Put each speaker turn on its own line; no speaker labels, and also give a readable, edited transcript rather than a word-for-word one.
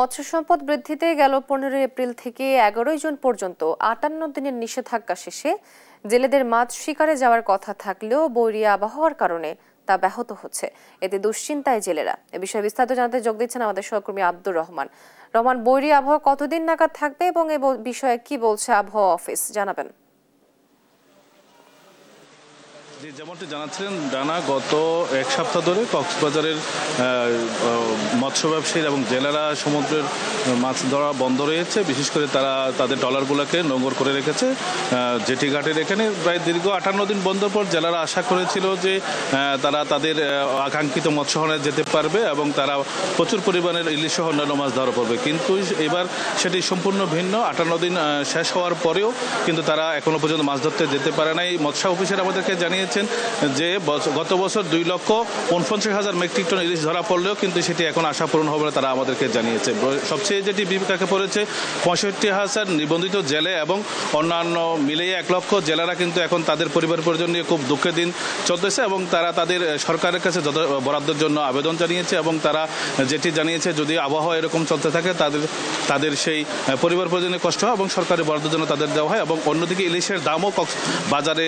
মৎস্য সম্পদ বৃদ্ধিতে গেল 15 এপ্রিল থেকে 11 জুন পর্যন্ত 58 দিনের নিষেধাজ্ঞা শেষে জেলেদের মাছ শিকারে যাওয়ার কথা থাকলেও বৈরী আবহাওয়ার কারণে তা ব্যাহত হচ্ছে। এতে দুশ্চিন্তায় জেলেরা। এ বিষয়ে বিস্তারিত জানাতে যোগ দিচ্ছেন আমাদের সহকর্মী আব্দুর রহমান। বৈরী আবহাওয়া কতদিন নাগাদ থাকবে এবং এ বিষয়ে কি বলছে আবহাওয়া অফিস, জানাবেন।
যেমনটি জানাচ্ছিলেন ডানা, গত এক সপ্তাহ ধরে কক্সবাজারের মৎস্য ব্যবসায়ী এবং জেলেরা সমুদ্রের মাছ ধরা বন্ধ রয়েছে। বিশেষ করে তারা তাদের ট্রলারগুলোকে নোঙর করে রেখেছে জেটি ঘাটের এখানে। প্রায় দীর্ঘ 58 দিন বন্ধর পর জেলেরা আশা করেছিল যে তারা তাদের আকাঙ্ক্ষিত মৎস্যহনে যেতে পারবে এবং তারা প্রচুর পরিমাণের ইলিশ সহ অন্যান্য মাছ ধরা পড়বে। কিন্তু এবার সেটি সম্পূর্ণ ভিন্ন। 58 দিন শেষ হওয়ার পরেও কিন্তু তারা এখনো পর্যন্ত মাছ ধরতে যেতে পারে নাই। মৎস্য অফিসার আমাদেরকে জানিয়েছেন যে গত বছর 2,49,000 মেট্রিক টন ইলিশ ধরা পড়লেও কিন্তু সেটি এখন আশা পূরণ হবে না, তারা আমাদেরকে জানিয়েছে। সবচেয়ে যেটি বিপাকে পড়েছে 65,000 নিবন্ধিত জেলে এবং অন্যান্য মিলিয়ে 1 লক্ষ জেলেরা কিন্তু এখন তাদের পরিবার পরিজন নিয়ে খুব দুঃখের দিন চলতেছে এবং তারা তাদের সরকারের কাছে বরাদ্দের জন্য আবেদন জানিয়েছে এবং তারা যেটি জানিয়েছে যদি আবহাওয়া এরকম চলতে থাকে তাদের সেই পরিবার পরিজনের কষ্ট হয় এবং সরকারি বরাদ্দের জন্য তাদের দেওয়া হয়। এবং অন্যদিকে ইলিশের দামও বাজারে